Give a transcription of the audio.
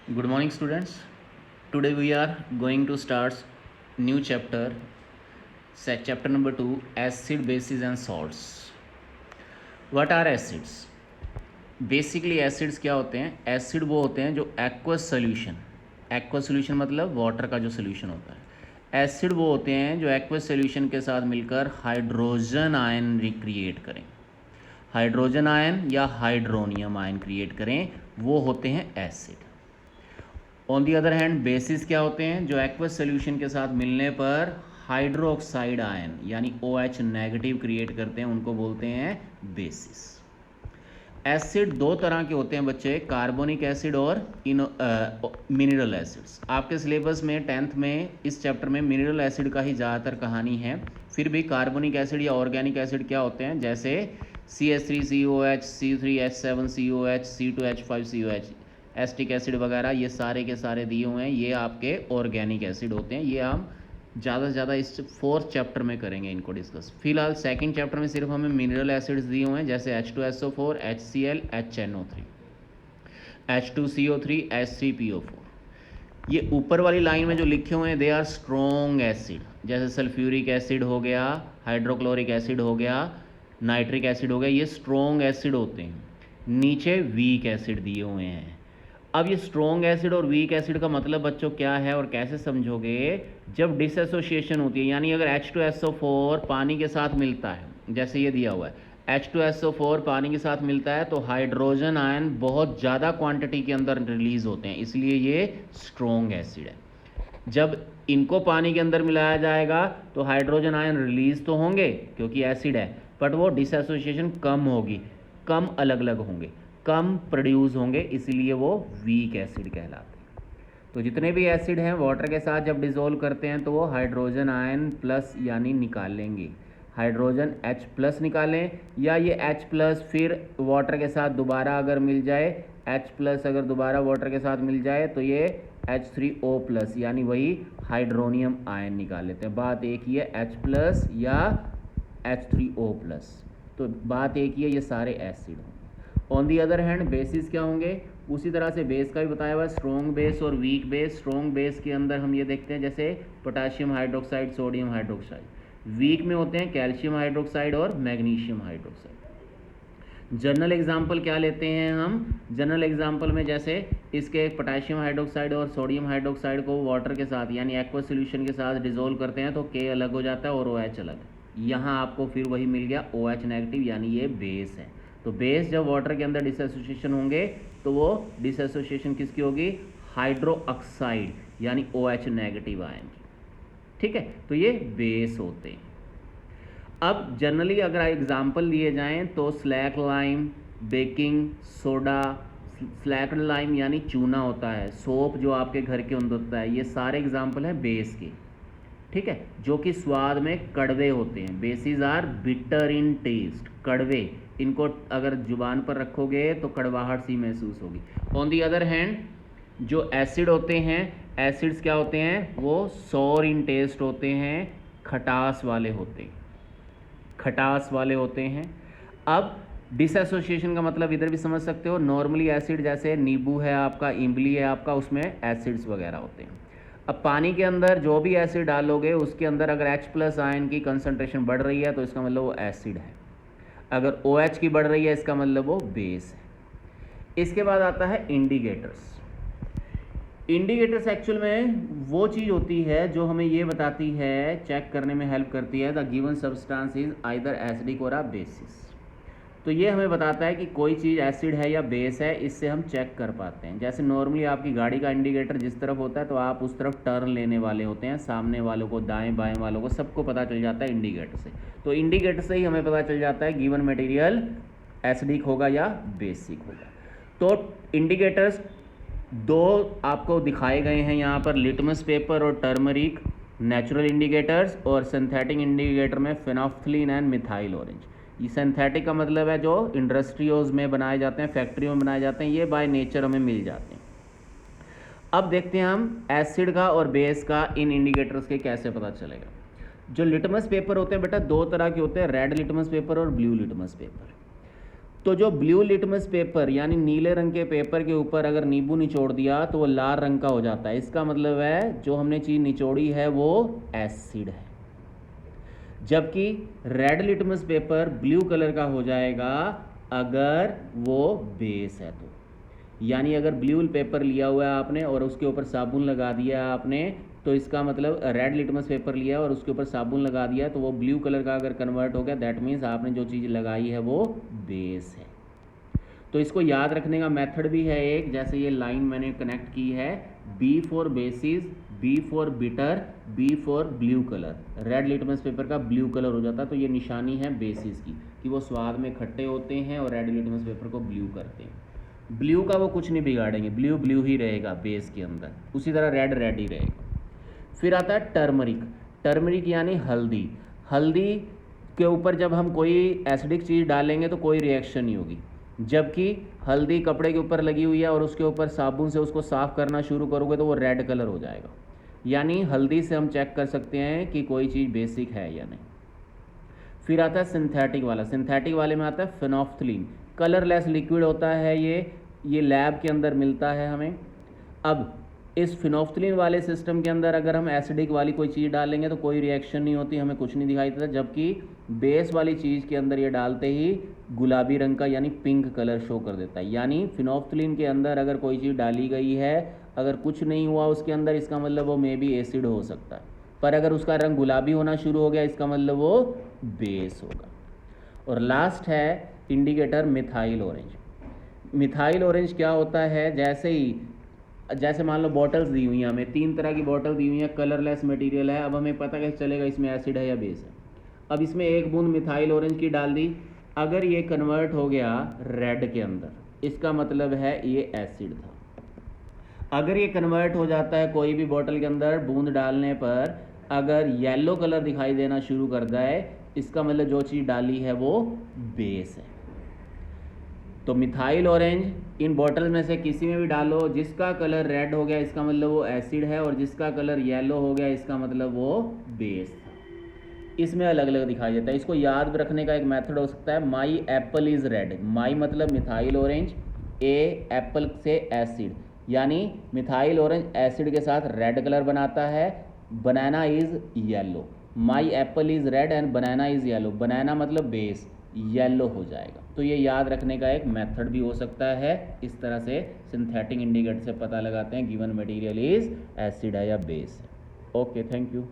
Good morning, students. Today we are going to start new chapter, chapter number 2, acid, bases and salts. What are acids? Basically acids क्या होते हैं? Acid वो होते हैं जो aqueous solution मतलब water का जो सोल्यूशन होता है। एसिड वो होते हैं जो एक्वस सोल्यूशन के साथ मिलकर हाइड्रोजन आयन रिक्रिएट करें, हाइड्रोजन आयन या हाइड्रोनियम आयन क्रिएट करें, वो होते हैं acid. On the other hand basis क्या होते हैं? जो एक्वस सोल्यूशन के साथ मिलने पर हाइड्रोक्साइड आयन यानी OH नेगेटिव क्रिएट करते हैं, उनको बोलते हैं बेसिस। एसिड दो तरह के होते हैं बच्चे, कार्बोनिक एसिड और मिनरल एसिड्स। आपके सिलेबस में 10th में इस चैप्टर में मिनरल एसिड का ही ज़्यादातर कहानी है, फिर भी कार्बोनिक एसिड या ऑर्गेनिक एसिड क्या होते हैं, जैसे CH3COH, C3H7COH, C2H5COH, acetic acid वगैरह, ये सारे के सारे दिए हुए हैं, ये आपके ऑर्गेनिक एसिड होते हैं। ये हम ज़्यादा से ज़्यादा इस 4th चैप्टर में करेंगे इनको डिस्कस। फिलहाल 2nd चैप्टर में सिर्फ हमें मिनरल एसिड्स दिए हुए हैं, जैसे H2SO4, HCl, HNO3, H2CO3, H3PO4। ये ऊपर वाली लाइन में जो लिखे हुए हैं दे आर स्ट्रॉन्ग एसिड, जैसे सल्फ्यूरिक एसिड हो गया, हाइड्रोक्लोरिक एसिड हो गया, नाइट्रिक एसिड हो गया, ये स्ट्रॉन्ग एसिड होते हैं। नीचे वीक एसिड दिए हुए हैं। अब ये स्ट्रॉन्ग एसिड और वीक एसिड का मतलब बच्चों क्या है और कैसे समझोगे? जब डिसएसोसिएशन होती है, यानी अगर H2SO4 पानी के साथ मिलता है, जैसे ये दिया हुआ है, H2SO4 पानी के साथ मिलता है तो हाइड्रोजन आयन बहुत ज़्यादा क्वांटिटी के अंदर रिलीज होते हैं, इसलिए ये स्ट्रॉन्ग एसिड है। जब इनको पानी के अंदर मिलाया जाएगा तो हाइड्रोजन आयन रिलीज तो होंगे क्योंकि एसिड है, बट वो डिसएसोसिएशन कम होगी, कम अलग अलग होंगे, कम प्रोड्यूस होंगे, इसलिए वो वीक एसिड कहलाते हैं। तो जितने भी एसिड हैं वाटर के साथ जब डिज़ोल्व करते हैं तो वो हाइड्रोजन आयन प्लस यानी निकालेंगे, हाइड्रोजन H+ निकालें, या ये H+ फिर वाटर के साथ दोबारा अगर मिल जाए, H+ अगर दोबारा वाटर के साथ मिल जाए तो ये H3O+ यानी वही हाइड्रोनियम आयन निकाल लेते हैं। बात एक ही है, H+ या H3O+, तो बात एक ही है, ये सारे एसिड होंगे। On the other hand basis क्या होंगे? उसी तरह से बेस का भी बताया हुआ है, स्ट्रॉन्ग बेस और वीक बेस। स्ट्रॉन्ग बेस के अंदर हम ये देखते हैं जैसे potassium hydroxide, sodium hydroxide. Weak में होते हैं कैल्शियम हाइड्रोक्साइड और मैग्नीशियम हाइड्रोक्साइड। जनरल एग्जाम्पल क्या लेते हैं हम? जनरल एग्जाम्पल में जैसे इसके पोटाशियम हाइड्रोक्साइड और सोडियम हाइड्रोक्साइड को वाटर के साथ यानी एक्वस सोल्यूशन के साथ डिजोल्व करते हैं तो K अलग हो जाता है और OH अलग। यहाँ आपको फिर वही मिल गया OH नेगेटिव, यानी ये बेस है। तो बेस जब वाटर के अंदर डिसएसोसिएशन होंगे तो वो डिसएसोसिएशन किसकी होगी? हाइड्रो ऑक्साइड यानी OH नेगेटिव आयन की। ठीक है, तो ये बेस होते हैं। अब जनरली अगर एग्जाम्पल दिए जाएं तो slack lime, baking soda, slack lime यानी चूना होता है, सोप जो आपके घर के अंदर होता है, ये सारे एग्जाम्पल हैं बेस के। ठीक है, जो कि स्वाद में कड़वे होते हैं। Bases are bitter in taste, कड़वे, इनको अगर जुबान पर रखोगे तो कड़वाहट सी महसूस होगी। ऑन दी अदर हैंड जो एसिड होते हैं, एसिड्स क्या होते हैं? वो सॉर इन टेस्ट होते हैं, खटास वाले होते हैं, खटास वाले होते हैं। अब डिसएसोसिएशन का मतलब इधर भी समझ सकते हो, नॉर्मली एसिड जैसे नींबू है आपका, इमली है आपका, उसमें एसिड्स वगैरह होते हैं। अब पानी के अंदर जो भी एसिड डालोगे उसके अंदर अगर H+ आयन की कंसंट्रेशन बढ़ रही है तो इसका मतलब वो एसिड है, अगर OH की बढ़ रही है इसका मतलब वो बेस है। इसके बाद आता है इंडिकेटर्स। इंडिकेटर्स एक्चुअल में वो चीज़ होती है जो हमें ये बताती है, चेक करने में हेल्प करती है, the given substance is either acidic और अ बेसिस। तो ये हमें बताता है कि कोई चीज़ एसिड है या बेस है, इससे हम चेक कर पाते हैं। जैसे नॉर्मली आपकी गाड़ी का इंडिकेटर जिस तरफ होता है तो आप उस तरफ टर्न लेने वाले होते हैं, सामने वालों को, दाएं बाएं वालों को, सबको पता चल जाता है इंडिकेटर से। तो इंडिकेटर से ही हमें पता चल जाता है गिवन मटेरियल एसिडिक होगा या बेसिक होगा। तो इंडिकेटर्स दो आपको दिखाए गए हैं यहाँ पर, लिटमस पेपर और टर्मरिक नेचुरल इंडिकेटर्स, और सिंथेटिक इंडिकेटर में फिनोफ्थलीन एंड मिथाइल ऑरेंज। ये सिंथेटिक का मतलब है जो इंडस्ट्रियोज में बनाए जाते हैं, फैक्ट्रियों में बनाए जाते हैं, ये बाय नेचर हमें मिल जाते हैं। अब देखते हैं हम एसिड का और बेस का इन इंडिकेटर्स के कैसे पता चलेगा। जो लिटमस पेपर होते हैं बेटा दो तरह के होते हैं, रेड लिटमस पेपर और ब्लू लिटमस पेपर। तो जो ब्लू लिटमस पेपर यानी नीले रंग के पेपर के ऊपर अगर नींबू निचोड़ दिया तो वो लाल रंग का हो जाता है। इसका मतलब है जो हमने चीज़ निचोड़ी है वो एसिड है। जबकि red litmus paper blue colour का हो जाएगा अगर वो बेस है तो। यानी अगर ब्लू पेपर लिया हुआ है आपने और उसके ऊपर साबुन लगा दिया आपने, तो इसका मतलब रेड लिटमस पेपर लिया और उसके ऊपर साबुन लगा दिया तो वो ब्लू कलर का अगर कन्वर्ट हो गया, दैट मीन्स आपने जो चीज़ लगाई है वो बेस है। तो इसको याद रखने का मेथड भी है एक, जैसे ये लाइन मैंने कनेक्ट की है, B for bases, B for bitter, B for blue colour. Red litmus paper का ब्लू कलर हो जाता है, तो ये निशानी है बेसिस की कि वो स्वाद में खट्टे होते हैं और रेड लिटमस पेपर को ब्लू करते हैं। ब्लू का वो कुछ नहीं बिगाड़ेंगे, ब्लू ब्लू ही रहेगा बेस के अंदर, उसी तरह रेड रेड ही रहेगा। फिर आता है टर्मरिक। टर्मरिक यानी हल्दी। हल्दी के ऊपर जब हम कोई एसिडिक चीज़ डालेंगे तो कोई रिएक्शन नहीं होगी, जबकि हल्दी कपड़े के ऊपर लगी हुई है और उसके ऊपर साबुन से उसको साफ़ करना शुरू करोगे तो वो रेड कलर हो जाएगा। यानी हल्दी से हम चेक कर सकते हैं कि कोई चीज़ बेसिक है या नहीं। फिर आता है सिंथेटिक वाला। सिंथेटिक वाले में आता है फिनोफ्थलीन। कलरलेस लिक्विड होता है ये लैब के अंदर मिलता है हमें। अब इस फिनोफ्थलीन वाले सिस्टम के अंदर अगर हम एसिडिक वाली कोई चीज़ डालेंगे तो कोई रिएक्शन नहीं होती, हमें कुछ नहीं दिखाई देता, जबकि बेस वाली चीज़ के अंदर ये डालते ही गुलाबी रंग का यानी पिंक कलर शो कर देता है। यानी फिनोफ्थलीन के अंदर अगर कोई चीज़ डाली गई है, अगर कुछ नहीं हुआ उसके अंदर, इसका मतलब वो मे बी एसिड हो सकता है, पर अगर उसका रंग गुलाबी होना शुरू हो गया इसका मतलब वो बेस होगा। और लास्ट है indicator methyl orange. Methyl orange क्या होता है, जैसे मान लो बॉटल्स दी हुई हैं हमें, 3 तरह की बॉटल दी हुई हैं, कलरलेस मटेरियल है। अब हमें पता कैसे चलेगा इसमें एसिड है या बेस है। अब इसमें 1 बूंद मिथाइल ऑरेंज की डाल दी, अगर ये कन्वर्ट हो गया रेड के अंदर, इसका मतलब है ये एसिड था। अगर ये कन्वर्ट हो जाता है कोई भी बॉटल के अंदर बूंद डालने पर, अगर येलो कलर दिखाई देना शुरू कर जाए, इसका मतलब जो चीज़ डाली है वो बेस है। तो मिथाइल ऑरेंज इन बॉटल में से किसी में भी डालो, जिसका कलर रेड हो गया इसका मतलब वो एसिड है, और जिसका कलर येलो हो गया इसका मतलब वो बेस था। इसमें अलग अलग दिखाई देता है। इसको याद रखने का एक मेथड हो सकता है, my apple is red. My मतलब मिथाइल ऑरेंज, ए एप्पल से एसिड, यानी मिथाइल ऑरेंज एसिड के साथ रेड कलर बनाता है। Banana is yellow. My apple is red and banana is yellow. Banana मतलब बेस, येलो हो जाएगा। तो ये याद रखने का एक मेथड भी हो सकता है। इस तरह से सिंथेटिक इंडिकेटर से पता लगाते हैं गिवन मटेरियल इज़ एसिड है या बेस है। Okay, thank you.